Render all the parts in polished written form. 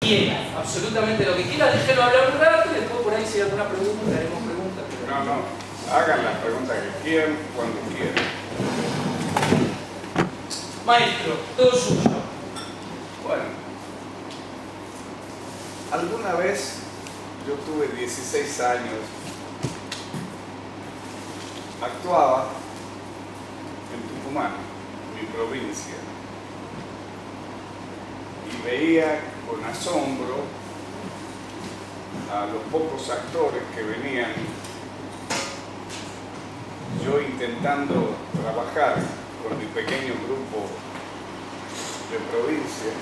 quiera, absolutamente lo que quiera, déjelo hablar un rato y después por ahí si hay alguna pregunta, haremos preguntas. Pero... No, hagan las preguntas que quieran, cuando quieran. Maestro, todo suyo. Bueno, alguna vez yo tuve 16 años, actuaba en Tucumán, mi provincia, y veía con asombro a los pocos actores que venían, yo intentando trabajar con mi pequeño grupo de provincia.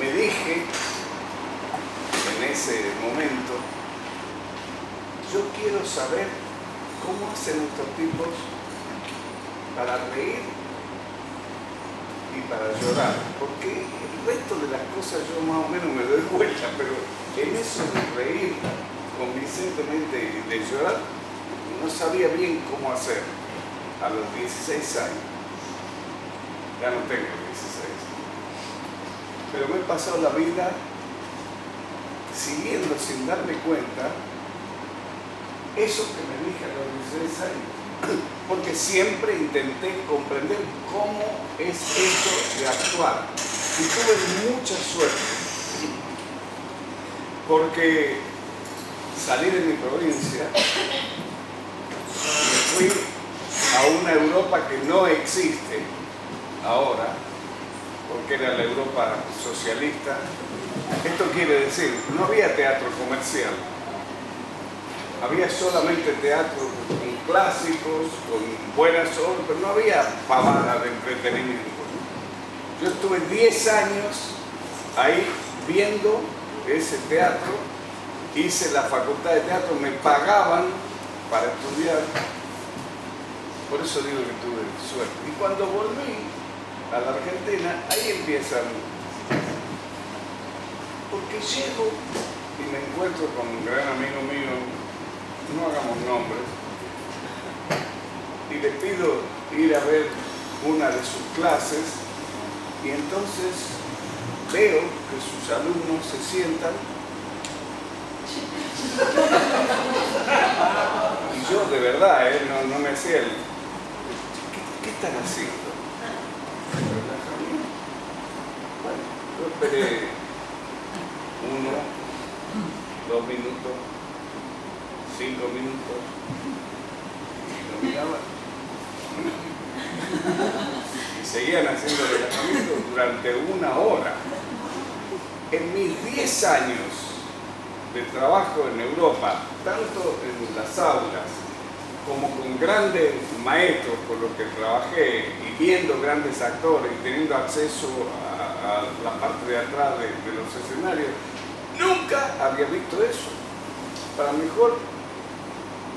Me dije en ese momento, yo quiero saber cómo hacen estos tipos para reír y para llorar, porque el resto de las cosas yo más o menos me doy cuenta, pero en eso de reír convincentemente y de llorar no sabía bien cómo hacer a los 16 años. Ya no tengo 16, pero me he pasado la vida siguiendo sin darme cuenta eso que me dije a los 16 años, porque siempre intenté comprender cómo es eso de actuar y tuve mucha suerte, porque salí de mi provincia, me fui a una Europa que no existe ahora, porque era la Europa socialista. Esto quiere decir, no había teatro comercial, había solamente teatro con clásicos, con buenas obras, pero no había pavada de entretenimiento. Yo estuve 10 años ahí viendo ese teatro, hice la facultad de teatro, me pagaban para estudiar, por eso digo que tuve suerte. Y cuando volví a la Argentina, ahí empiezan, porque llego y me encuentro con un gran amigo mío, no hagamos nombres, y le pido ir a ver una de sus clases, y entonces veo que sus alumnos se sientan y yo de verdad, no me hacía el... ¿Qué están haciendo? Bueno, yo esperé 1, 2 minutos, 5 minutos, y lo miraban. Y seguían haciendo relajamiento durante 1 hora. En mis 10 años de trabajo en Europa, tanto en las aulas como con grandes maestros con los que trabajé y viendo grandes actores y teniendo acceso a la parte de atrás de los escenarios, nunca había visto eso. Para mejor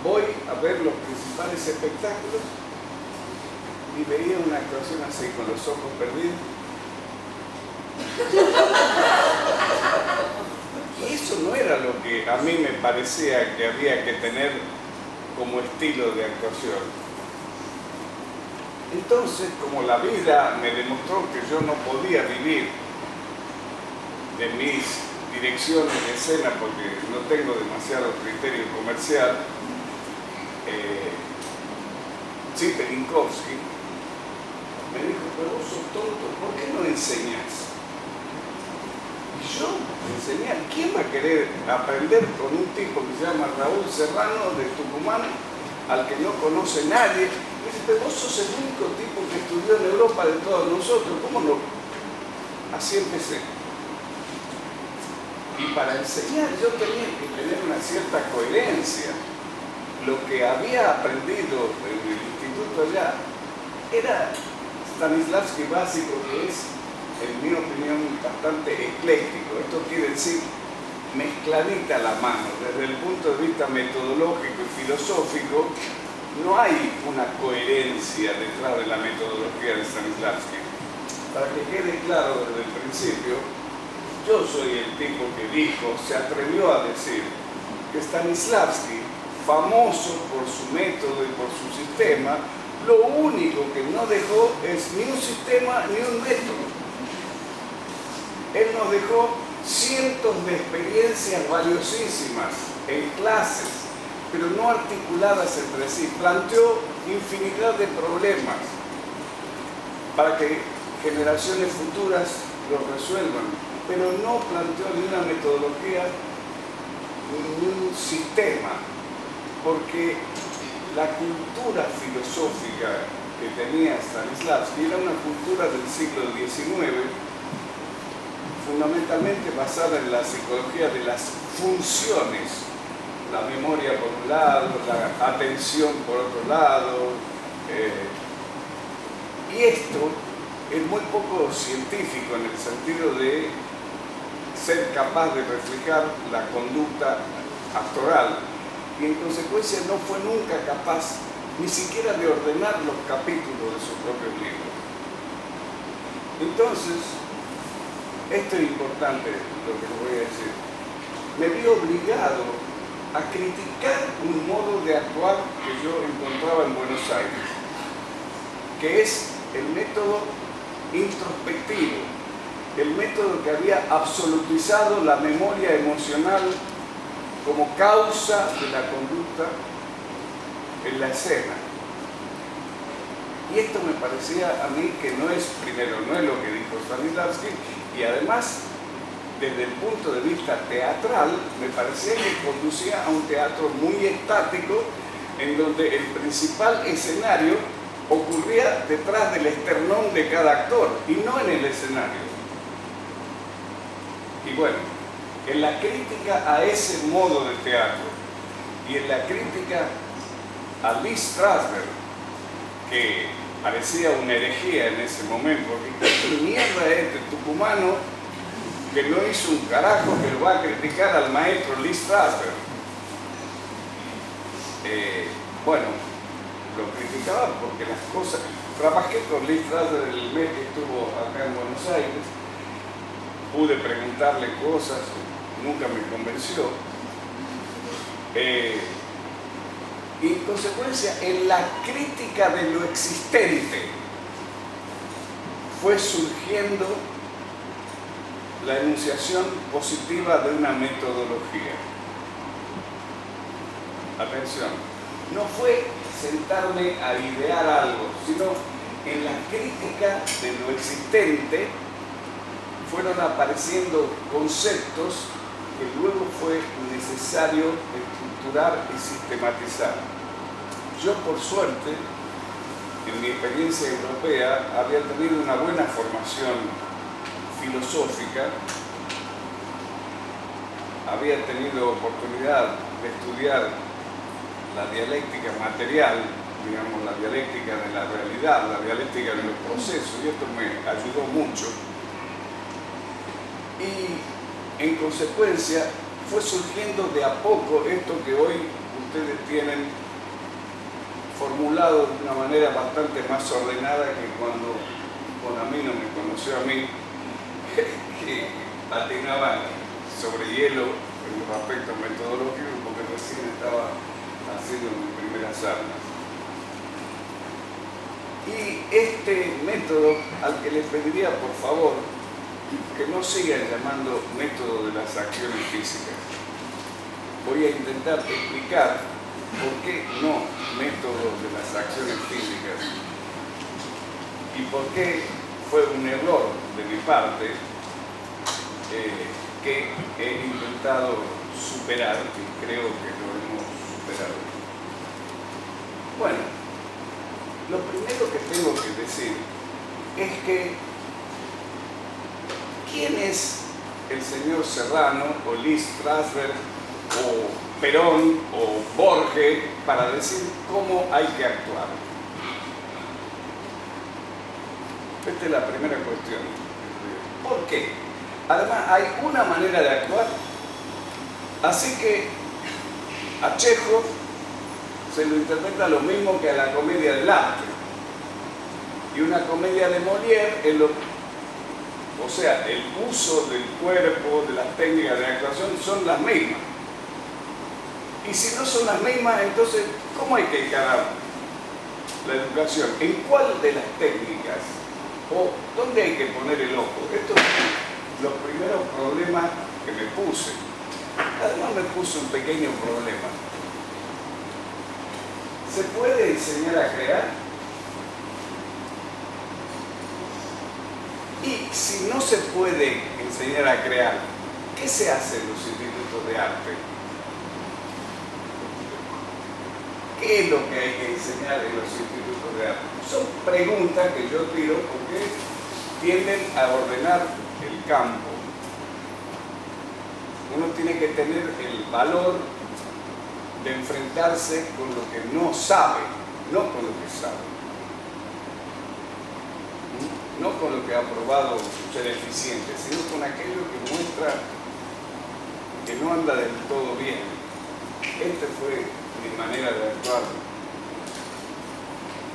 voy a ver los principales espectáculos y veía una actuación así con los ojos perdidos. Y eso no era lo que a mí me parecía que había que tener como estilo de actuación. Entonces, como la vida me demostró que yo no podía vivir de mis direcciones de escena porque no tengo demasiado criterio comercial, Pelinkowski me dijo, pero vos sos tonto, ¿por qué no enseñás? Y yo enseñar, ¿quién va a querer aprender con un tipo que se llama Raúl Serrano de Tucumán, al que no conoce nadie? Me dice, pero vos sos el único tipo que estudió en Europa de todos nosotros, ¿cómo no? Así empecé. Y para enseñar yo tenía que tener una cierta coherencia. Lo que había aprendido en el instituto allá era Stanislavski básico, que es, en mi opinión, bastante ecléctico. Esto quiere decir mezcladita la mano. Desde el punto de vista metodológico y filosófico, no hay una coherencia detrás de la metodología de Stanislavski. Para que quede claro desde el principio, yo soy el tipo que dijo, se atrevió a decir que Stanislavski, famoso por su método y por su sistema, lo único que no dejó es ni un sistema ni un método. Él nos dejó cientos de experiencias valiosísimas en clases, pero no articuladas entre sí. Planteó infinidad de problemas para que generaciones futuras los resuelvan, pero no planteó ni una metodología ni un sistema, porque la cultura filosófica que tenía Stanislavski era una cultura del siglo XIX, fundamentalmente basada en la psicología de las funciones, la memoria por un lado, la atención por otro lado, y esto es muy poco científico en el sentido de ser capaz de reflejar la conducta actoral, y en consecuencia no fue nunca capaz ni siquiera de ordenar los capítulos de sus propios libros. Entonces, esto es importante lo que les voy a decir. Me vi obligado a criticar un modo de actuar que yo encontraba en Buenos Aires, que es el método introspectivo, el método que había absolutizado la memoria emocional como causa de la conducta en la escena. Y esto me parecía a mí que no es, primero, no es lo que dijo Stanislavski, y además, desde el punto de vista teatral, me parecía que conducía a un teatro muy estático, en donde el principal escenario ocurría detrás del esternón de cada actor, y no en el escenario. Y bueno, en la crítica a ese modo de teatro, y en la crítica a Lee Strasberg, que parecía una herejía en ese momento, porque ¿qué mierda es este tucumano que no hizo un carajo que lo va a criticar al maestro Lee Strasberg? Bueno, lo criticaba porque las cosas... Trabajé con Lee Strasberg el mes que estuvo acá en Buenos Aires, pude preguntarle cosas, nunca me convenció. Y en consecuencia, en la crítica de lo existente fue surgiendo la enunciación positiva de una metodología. Atención, no fue sentarme a idear algo, sino en la crítica de lo existente fueron apareciendo conceptos que luego fue necesario estructurar y sistematizar. Yo, por suerte, en mi experiencia europea, había tenido una buena formación filosófica, había tenido oportunidad de estudiar la dialéctica material, digamos, la dialéctica de la realidad, la dialéctica de los procesos, y esto me ayudó mucho. Y en consecuencia fue surgiendo de a poco esto que hoy ustedes tienen formulado de una manera bastante más ordenada que cuando Bonamino me conoció a mí, que patinaba sobre hielo en los aspectos metodológicos porque recién estaba haciendo mis primeras armas. Y este método al que les pediría por favor que no sigan llamando método de las acciones físicas. Voy a intentar explicar por qué no método de las acciones físicas y por qué fue un error de mi parte que he intentado superar y creo que lo hemos superado. Bueno, lo primero que tengo que decir es que ¿quién es el señor Serrano o Lee Strasberg o Perón o Borges para decir cómo hay que actuar? Esta es la primera cuestión. ¿Por qué? Además, hay una manera de actuar. Así que a Chekhov se lo interpreta lo mismo que a la comedia del arte. Y una comedia de Molière es lo... O sea, el uso del cuerpo, de las técnicas de actuación son las mismas. Y si no son las mismas, entonces, ¿cómo hay que encarar la educación? ¿En cuál de las técnicas? ¿O dónde hay que poner el ojo? Esto los primeros problemas que me puse. Además me puse un pequeño problema. ¿Se puede enseñar a crear? Y si no se puede enseñar a crear, ¿qué se hace en los institutos de arte? ¿Qué es lo que hay que enseñar en los institutos de arte? Son preguntas que yo tiro porque tienden a ordenar el campo. Uno tiene que tener el valor de enfrentarse con lo que no sabe, no con lo que sabe. No con lo que ha probado ser eficiente, sino con aquello que muestra que no anda del todo bien. Esta fue mi manera de actuar.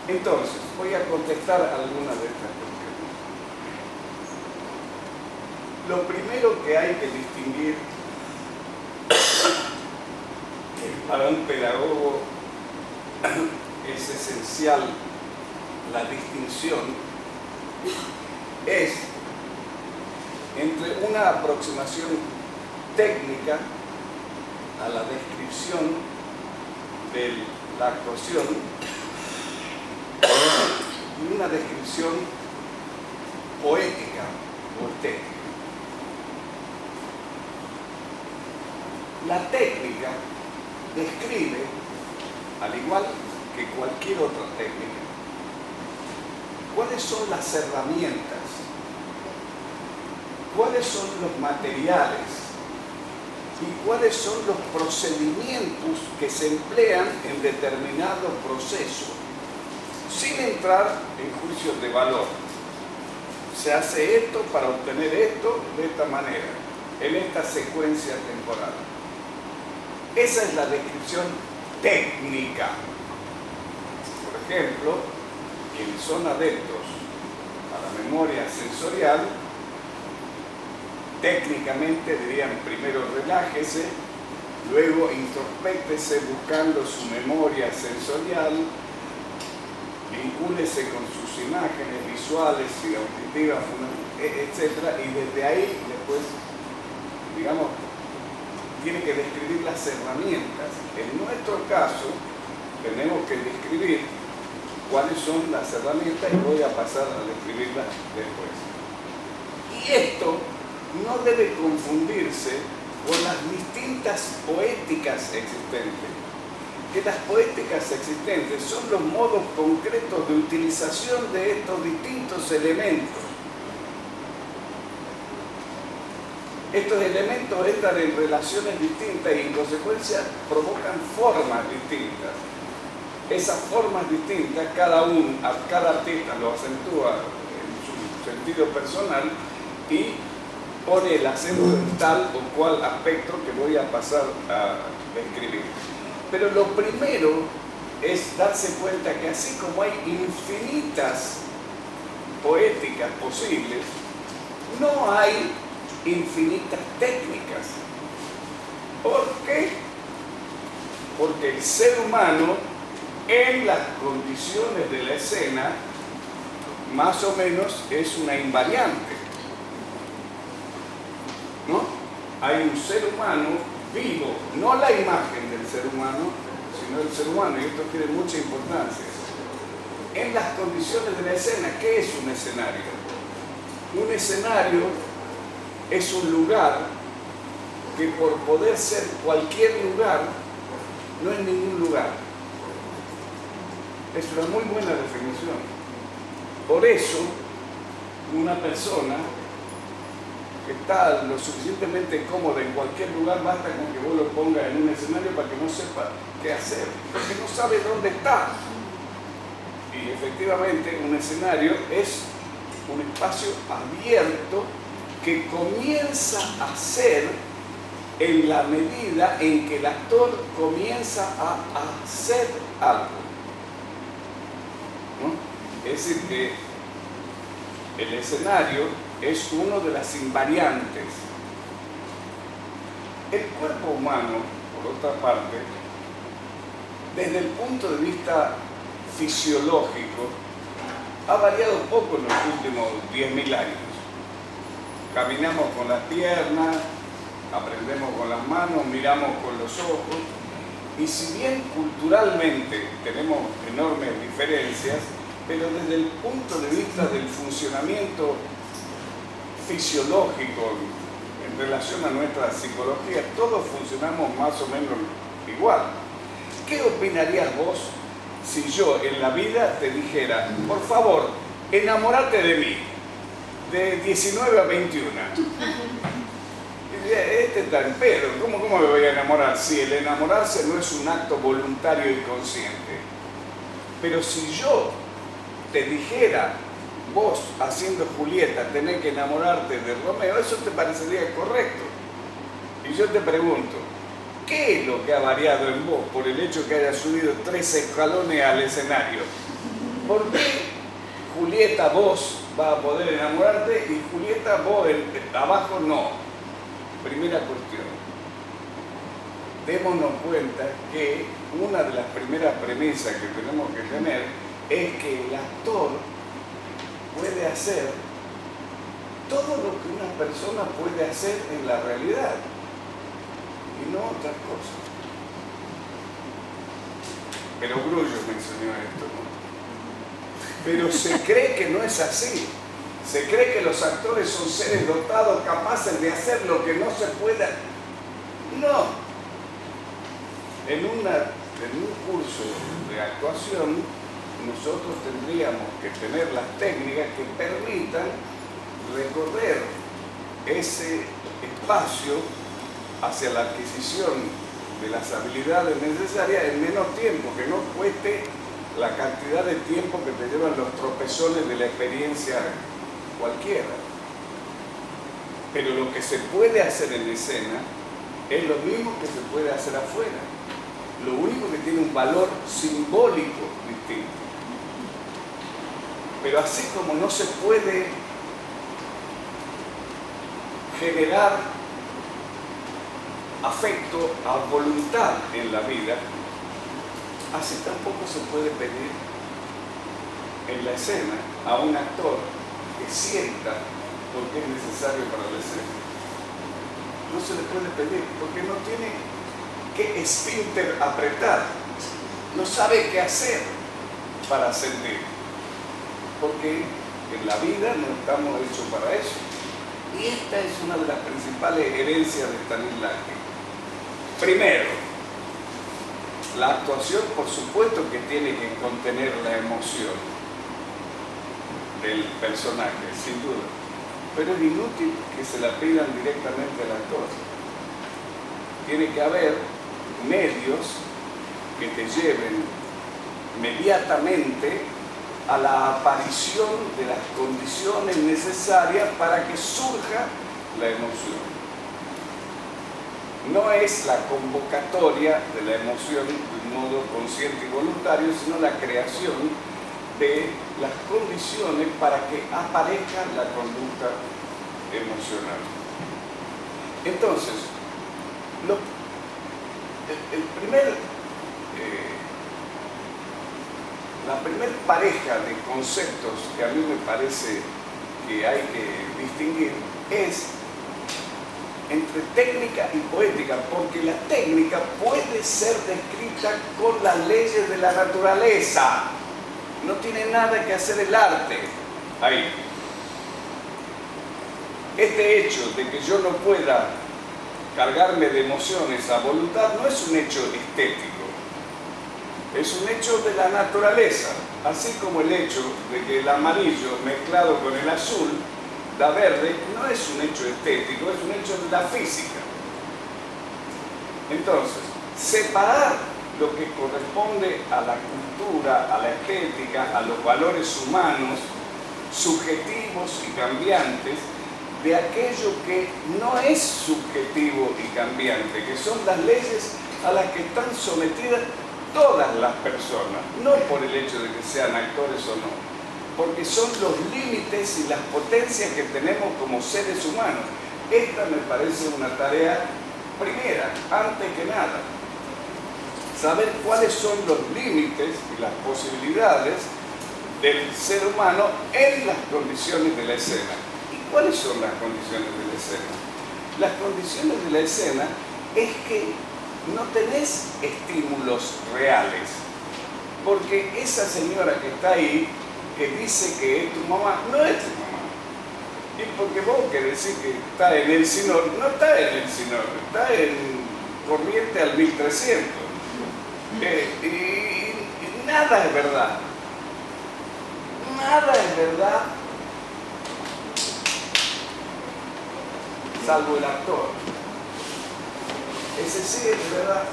Entonces, voy a contestar algunas de estas cuestiones. Lo primero que hay que distinguir para un pedagogo es esencial la distinción es entre una aproximación técnica a la descripción de la actuación y una descripción poética o estética. La técnica describe, al igual que cualquier otra técnica, cuáles son las herramientas, cuáles son los materiales y cuáles son los procedimientos que se emplean en determinado proceso, sin entrar en juicios de valor. Se hace esto para obtener esto de esta manera, en esta secuencia temporal. Esa es la descripción técnica. Por ejemplo, quienes son adeptos a la memoria sensorial, técnicamente dirían primero relájese, luego introspéctese buscando su memoria sensorial, vincúlese con sus imágenes visuales y auditivas, etc. Y desde ahí después, digamos, tiene que describir las herramientas. En nuestro caso, tenemos que describir cuáles son las herramientas y voy a pasar a describirlas después. Y esto no debe confundirse con las distintas poéticas existentes, que las poéticas existentes son los modos concretos de utilización de estos distintos elementos. Estos elementos entran en relaciones distintas y en consecuencia provocan formas distintas. Esas formas distintas, cada artista lo acentúa en su sentido personal y pone el acento en tal o cual aspecto que voy a pasar a describir. Pero lo primero es darse cuenta que así como hay infinitas poéticas posibles, no hay infinitas técnicas. ¿Por qué? Porque el ser humano, en las condiciones de la escena, más o menos es una invariante, ¿no? Hay un ser humano vivo, no la imagen del ser humano, sino el ser humano, y esto tiene mucha importancia. En las condiciones de la escena, ¿qué es un escenario? Un escenario es un lugar que por poder ser cualquier lugar, no es ningún lugar. Es una muy buena definición. Por eso, una persona que está lo suficientemente cómoda en cualquier lugar, basta con que vos lo pongas en un escenario para que no sepa qué hacer, porque no sabe dónde está. Y efectivamente, un escenario es un espacio abierto que comienza a ser en la medida en que el actor comienza a hacer algo, ¿no? Es decir, que el escenario es uno de las invariantes. El cuerpo humano, por otra parte, desde el punto de vista fisiológico, ha variado poco en los últimos 10.000 años. caminamos con las piernas, aprendemos con las manos, miramos con los ojos, y si bien culturalmente tenemos enormes diferencias, pero desde el punto de vista del funcionamiento fisiológico en relación a nuestra psicología, todos funcionamos más o menos igual. ¿Qué opinarías vos si yo en la vida te dijera, por favor, enamórate de mí, de 19 a 21? Este está en pedo, ¿cómo me voy a enamorar? Si el enamorarse no es un acto voluntario y consciente. Pero si yo te dijera, vos haciendo Julieta tenés que enamorarte de Romeo, eso te parecería correcto. Y yo te pregunto, ¿qué es lo que ha variado en vos por el hecho que hayas subido 3 escalones al escenario? ¿Por qué Julieta vos va a poder enamorarte y Julieta vos abajo no? Primera cuestión. Démonos cuenta que una de las primeras premisas que tenemos que tener es que el actor puede hacer todo lo que una persona puede hacer en la realidad y no otras cosas. Pero Grullo mencionó esto, ¿no? Pero se cree que no es así. Se cree que los actores son seres dotados, capaces de hacer lo que no se pueda. No. En un curso de actuación, nosotros tendríamos que tener las técnicas que permitan recorrer ese espacio hacia la adquisición de las habilidades necesarias en menos tiempo, que no cueste la cantidad de tiempo que te llevan los tropezones de la experiencia cualquiera. Pero lo que se puede hacer en escena es lo mismo que se puede hacer afuera. Lo único que tiene un valor simbólico distinto. Pero así como no se puede generar afecto a voluntad en la vida, así tampoco se puede pedir en la escena a un actor que sienta lo que es necesario para la escena. No se le puede pedir porque no tiene qué esfínter apretar, no sabe qué hacer para sentir, porque en la vida no estamos hechos para eso. Y esta es una de las principales herencias de Stanislavski. Primero, la actuación, por supuesto que tiene que contener la emoción del personaje, sin duda, pero es inútil que se la pidan directamente al actor. Tiene que haber medios que te lleven inmediatamente a la aparición de las condiciones necesarias para que surja la emoción. No es la convocatoria de la emoción de un modo consciente y voluntario, sino la creación de las condiciones para que aparezca la conducta emocional. Entonces, la primer pareja de conceptos que a mí me parece que hay que distinguir es entre técnica y poética, porque la técnica puede ser descrita con las leyes de la naturaleza. No tiene nada que hacer el arte ahí. Este hecho de que yo no pueda cargarme de emociones a voluntad no es un hecho estético, es un hecho de la naturaleza, así como el hecho de que el amarillo mezclado con el azul da verde no es un hecho estético, es un hecho de la física. Entonces, separar lo que corresponde a la cultura, a la estética, a los valores humanos, subjetivos y cambiantes, de aquello que no es subjetivo y cambiante, que son las leyes a las que están sometidas todas las personas, no por el hecho de que sean actores o no, porque son los límites y las potencias que tenemos como seres humanos. Esta me parece una tarea primera, antes que nada. Saber cuáles son los límites y las posibilidades del ser humano en las condiciones de la escena. Y ¿cuáles son las condiciones de la escena? Las condiciones de la escena es que no tenés estímulos reales, porque esa señora que está ahí, que dice que es tu mamá, no es tu mamá. Y porque vos querés decir que está en el Sinor, no está en el Sinor, está en Corriente al 1300. Y nada es verdad. Nada es verdad, salvo el actor. Ese sí es de verdad.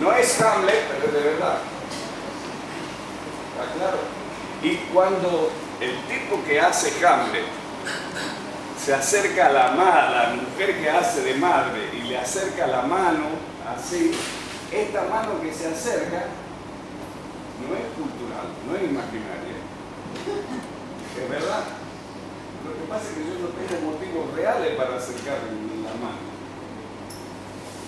No es Hamlet, pero es de verdad. ¿Está claro? Y cuando el tipo que hace Hamlet se acerca a la mujer que hace de madre y le acerca la mano, así, esta mano que se acerca no es cultural, no es imaginaria. Es verdad. Lo que pasa es que yo no tengo motivos reales para acercarme la mano.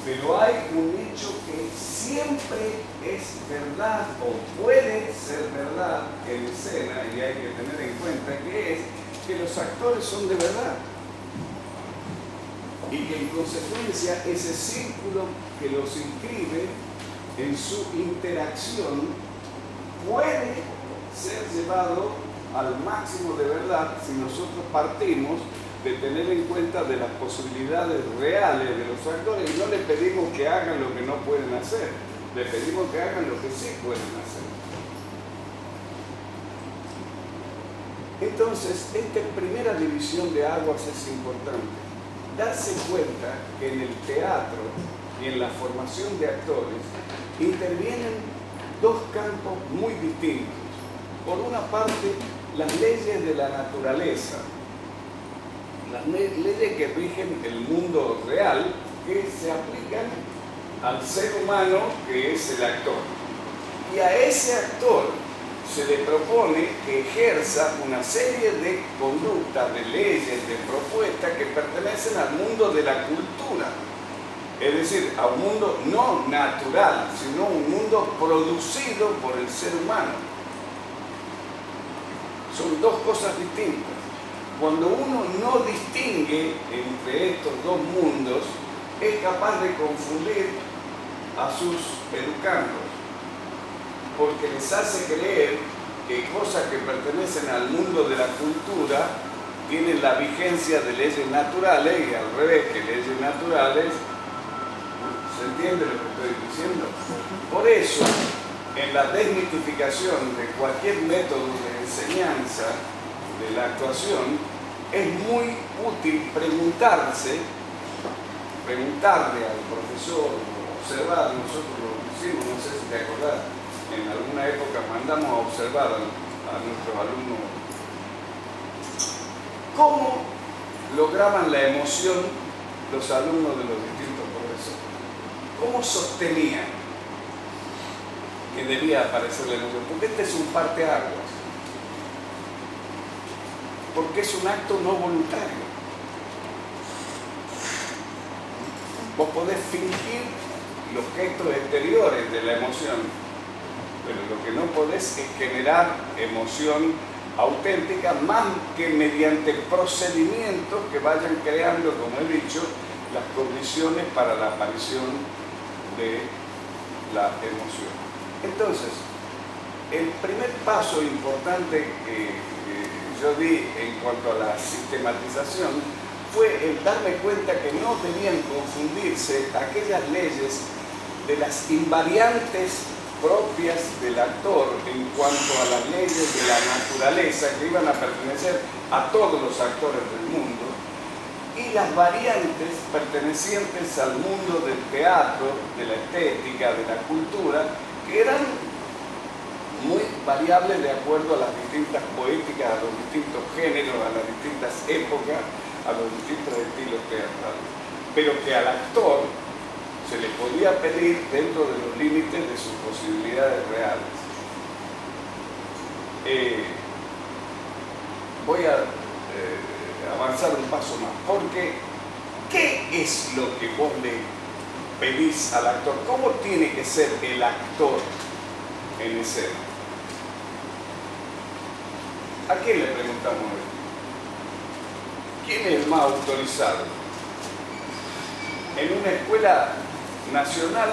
Pero hay un hecho que siempre es verdad o puede ser verdad en escena y hay que tener en cuenta que es que los actores son de verdad. Y que en consecuencia ese círculo que los inscribe en su interacción puede ser llevado al máximo de verdad si nosotros partimos de tener en cuenta de las posibilidades reales de los actores y no les pedimos que hagan lo que no pueden hacer, les pedimos que hagan lo que sí pueden hacer. Entonces, esta primera división de aguas es importante. Darse cuenta que en el teatro y en la formación de actores intervienen dos campos muy distintos. Por una parte, las leyes de la naturaleza, las leyes que rigen el mundo real, que se aplican al ser humano que es el actor. Y a ese actor se le propone que ejerza una serie de conductas, de leyes, de propuestas que pertenecen al mundo de la cultura. Es decir, a un mundo no natural, sino un mundo producido por el ser humano. Son dos cosas distintas. Cuando uno no distingue entre estos dos mundos, es capaz de confundir a sus educandos, porque les hace creer que cosas que pertenecen al mundo de la cultura tienen la vigencia de leyes naturales y al revés, que leyes naturales. ¿Se entiende lo que estoy diciendo? Por eso, en la desmitificación de cualquier método de enseñanza de la actuación, es muy útil preguntarle al profesor, observar. Nosotros lo hicimos, no sé si te acordás, en alguna época mandamos a observar a nuestros alumnos cómo lograban la emoción los alumnos de los distintos profesores, cómo sostenían que debía aparecer la emoción, porque este es un parteaguas, porque es un acto no voluntario. Vos podés fingir los gestos exteriores de la emoción, pero lo que no podés es generar emoción auténtica más que mediante procedimientos que vayan creando, como he dicho, las condiciones para la aparición de la emoción. Entonces, el primer paso importante que yo di en cuanto a la sistematización fue el darme cuenta que no debían confundirse aquellas leyes de las invariantes propias del actor en cuanto a las leyes de la naturaleza que iban a pertenecer a todos los actores del mundo y las variantes pertenecientes al mundo del teatro, de la estética, de la cultura, que eran muy variables de acuerdo a las distintas poéticas, a los distintos géneros, a las distintas épocas, a los distintos estilos teatrales, pero que al actor se le podía pedir dentro de los límites de sus posibilidades reales. Voy a avanzar un paso más, porque ¿qué es lo que vos le pedís al actor? ¿Cómo tiene que ser el actor en escena? ¿A quién le preguntamos esto? ¿quién es el más autorizado? En una escuela nacional,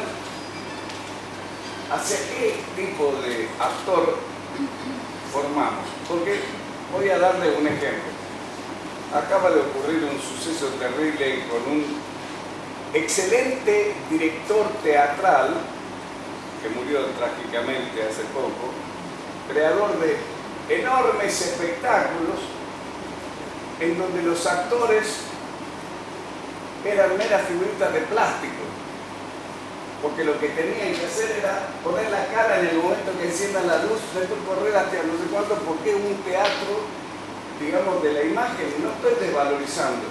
¿hacia qué tipo de actor formamos? Porque voy a darle un ejemplo. Acaba de ocurrir un suceso terrible con un excelente director teatral que murió trágicamente hace poco, creador de enormes espectáculos en donde los actores eran meras figuritas de plástico, porque lo que tenían que hacer era poner la cara en el momento que enciendan la luz, después correr hasta no sé cuánto, porque es un teatro, digamos, de la imagen. No estoy desvalorizando,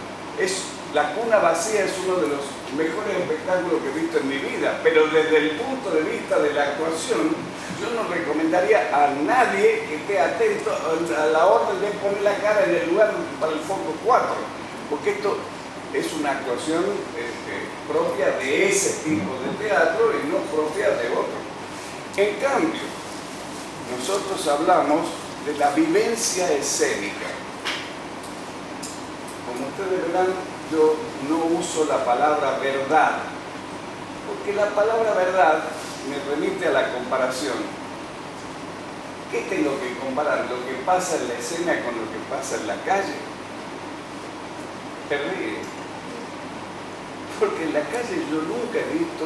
La Cuna Vacía es uno de los mejores espectáculos que he visto en mi vida, pero desde el punto de vista de la actuación, yo no recomendaría a nadie que esté atento a la orden de poner la cara en el lugar para el foco 4, porque esto es una actuación propia de ese tipo de teatro y no propia de otro. En cambio, nosotros hablamos de la vivencia escénica. Como ustedes verán, yo no uso la palabra verdad, porque la palabra verdad me remite a la comparación. ¿Qué tengo que comparar? ¿Lo que pasa en la escena con lo que pasa en la calle? Perdí. Porque en la calle yo nunca he visto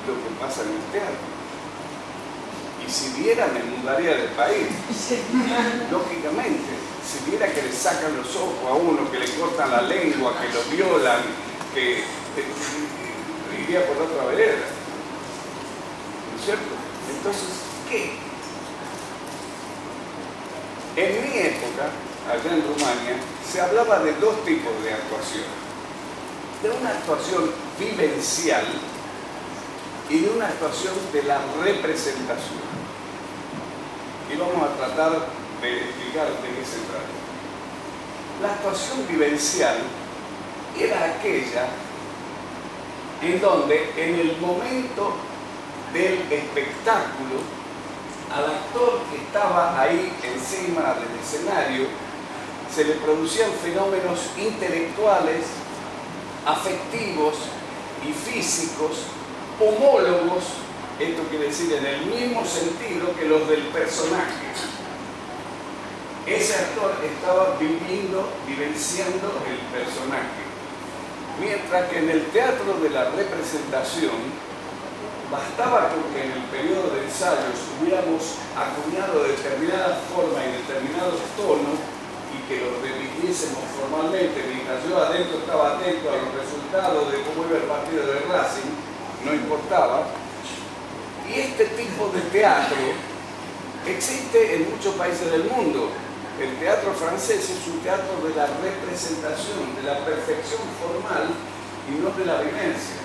lo que pasa en el teatro. Y si viera, me mudaría del país. Lógicamente. Si viera que le sacan los ojos a uno, que le cortan la lengua, que lo violan, que iría por otra vereda. ¿No es cierto? Entonces, ¿qué? En mi época, allá en Rumania, se hablaba de dos tipos de actuación. De una actuación vivencial y de una actuación de la representación. Y vamos a tratar de explicar de qué se trata. La actuación vivencial era aquella en donde en el momento del espectáculo al actor que estaba ahí encima del escenario se le producían fenómenos intelectuales, afectivos y físicos homólogos, esto quiere decir en el mismo sentido que los del personaje. Ese actor estaba vivenciando el personaje. Mientras que en el teatro de la representación bastaba con que en el periodo de ensayos hubiéramos acuñado de determinada forma y determinados tonos y que los repitiésemos formalmente mientras yo adentro estaba atento a los resultados de cómo iba el partido de Racing, no importaba. Y este tipo de teatro existe en muchos países del mundo. El teatro francés es un teatro de la representación, de la perfección formal y no de la vivencia.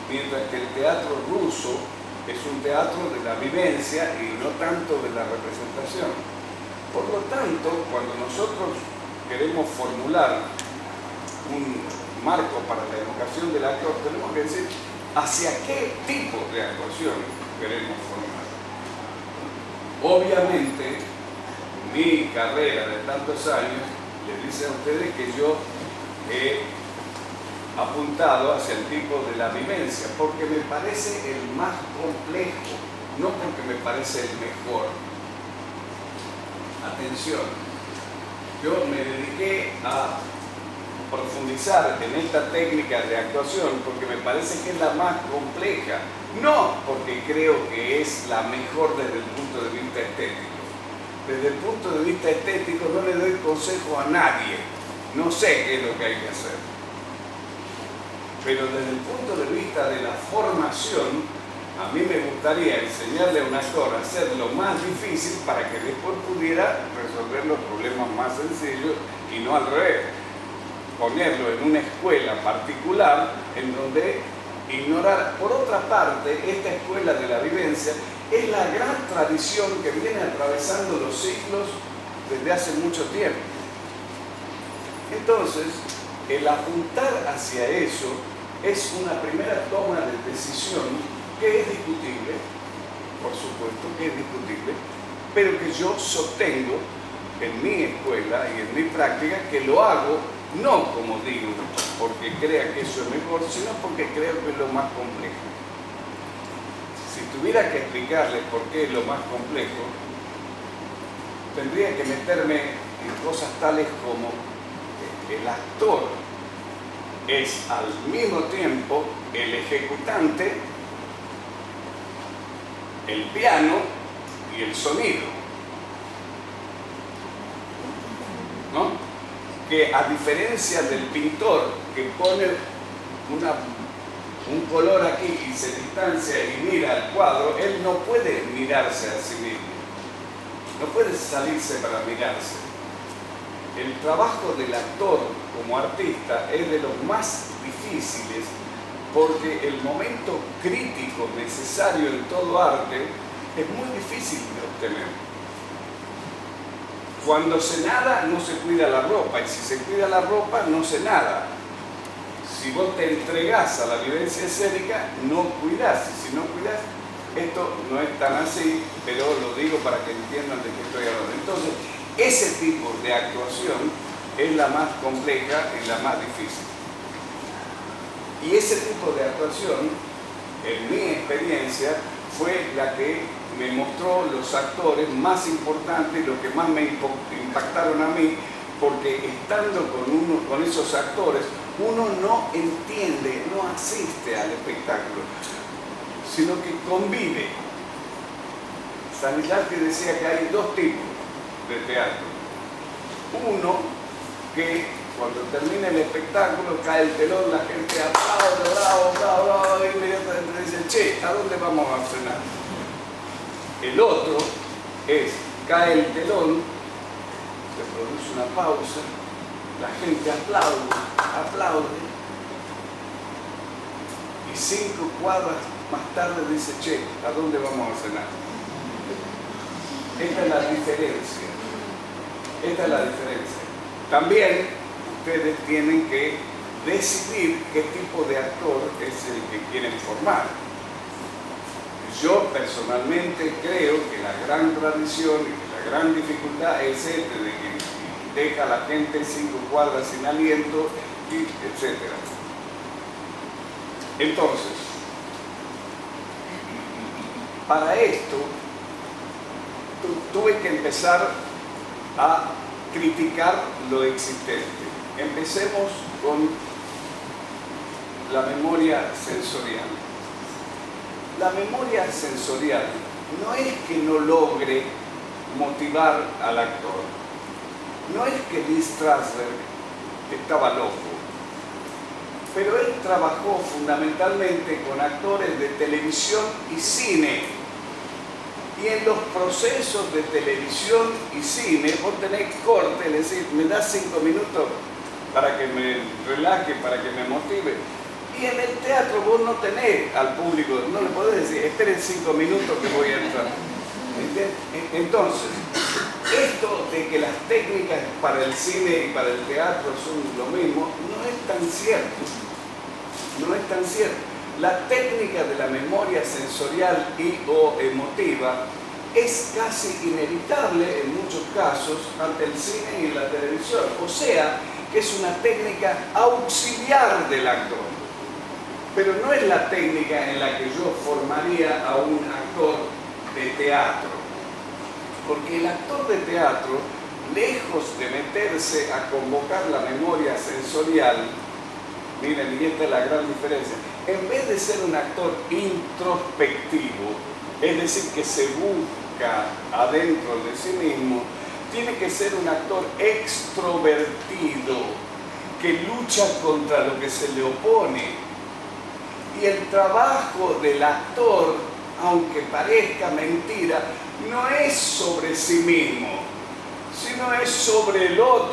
Mientras que el teatro ruso es un teatro de la vivencia y no tanto de la representación. Por lo tanto, cuando nosotros queremos formular un marco para la educación del actor, tenemos que decir hacia qué tipo de actuación queremos formar. Obviamente, mi carrera de tantos años les dice a ustedes que yo he apuntado hacia el tipo de la vivencia, porque me parece el más complejo, no porque me parece el mejor. Atención, yo me dediqué a profundizar en esta técnica de actuación porque me parece que es la más compleja, no porque creo que es la mejor desde el punto de vista estético. Desde el punto de vista estético no le doy consejo a nadie, no sé qué es lo que hay que hacer. Pero desde el punto de vista de la formación, a mí me gustaría enseñarle a un actor a hacer lo más difícil para que después pudiera resolver los problemas más sencillos y no al revés. Ponerlo en una escuela particular en donde ignorar. Por otra parte, esta escuela de la vivencia es la gran tradición que viene atravesando los siglos desde hace mucho tiempo. Entonces, el apuntar hacia eso es una primera toma de decisión que es discutible, por supuesto que es discutible, pero que yo sostengo en mi escuela y en mi práctica que lo hago No, como digo, porque crea que eso es mejor, sino porque creo que es lo más complejo. Si tuviera que explicarles por qué es lo más complejo, tendría que meterme en cosas tales como el actor es al mismo tiempo el ejecutante, el piano y el sonido, ¿no? Que a diferencia del pintor que pone un color aquí y se distancia y mira al cuadro, él no puede mirarse a sí mismo, no puede salirse para mirarse. El trabajo del actor como artista es de los más difíciles porque el momento crítico necesario en todo arte es muy difícil de obtener. Cuando se nada no se cuida la ropa, y si se cuida la ropa no se nada. Si vos te entregás a la vivencia escénica, no cuidás, y si no cuidás, esto no es tan así, pero lo digo para que entiendan de qué estoy hablando. Entonces, ese tipo de actuación es la más compleja y la más difícil. Y ese tipo de actuación, en mi experiencia, fue la que me mostró los actores más importantes, los que más me impactaron a mí, porque estando con esos actores, uno no entiende, no asiste al espectáculo, sino que convive. Stanislavski decía que hay dos tipos de teatro. Uno que cuando termina el espectáculo cae el telón, la gente aplaude, bravo, bravo, bravo, y inmediatamente dice, che, ¿a dónde vamos a frenar? El otro es, cae el telón, se produce una pausa, la gente aplaude, y 5 cuadras más tarde dice, che, ¿a dónde vamos a cenar? Esta es la diferencia. Esta es la diferencia. También ustedes tienen que decidir qué tipo de actor es el que quieren formar. Yo personalmente creo que la gran tradición y la gran dificultad es de que deja a la gente 5 cuadras sin aliento, y etc. Entonces, para esto, tuve que empezar a criticar lo existente. Empecemos con la memoria sensorial. La memoria sensorial no es que no logre motivar al actor. No es que Lee Strasberg estaba loco, pero él trabajó fundamentalmente con actores de televisión y cine. Y en los procesos de televisión y cine, vos tenés corte, es decir, me das 5 minutos para que me relaje, para que me motive. Y en el teatro vos no tenés al público, no le podés decir, esperen 5 minutos que voy a entrar. Entonces, esto de que las técnicas para el cine y para el teatro son lo mismo, no es tan cierto. No es tan cierto. La técnica de la memoria sensorial y o emotiva es casi inevitable en muchos casos ante el cine y la televisión. O sea, que es una técnica auxiliar del actor. Pero no es la técnica en la que yo formaría a un actor de teatro. Porque el actor de teatro, lejos de meterse a convocar la memoria sensorial, miren, y esta es la gran diferencia, en vez de ser un actor introspectivo, es decir, que se busca adentro de sí mismo, tiene que ser un actor extrovertido, que lucha contra lo que se le opone. Y el trabajo del actor, aunque parezca mentira, no es sobre sí mismo, sino es sobre el otro.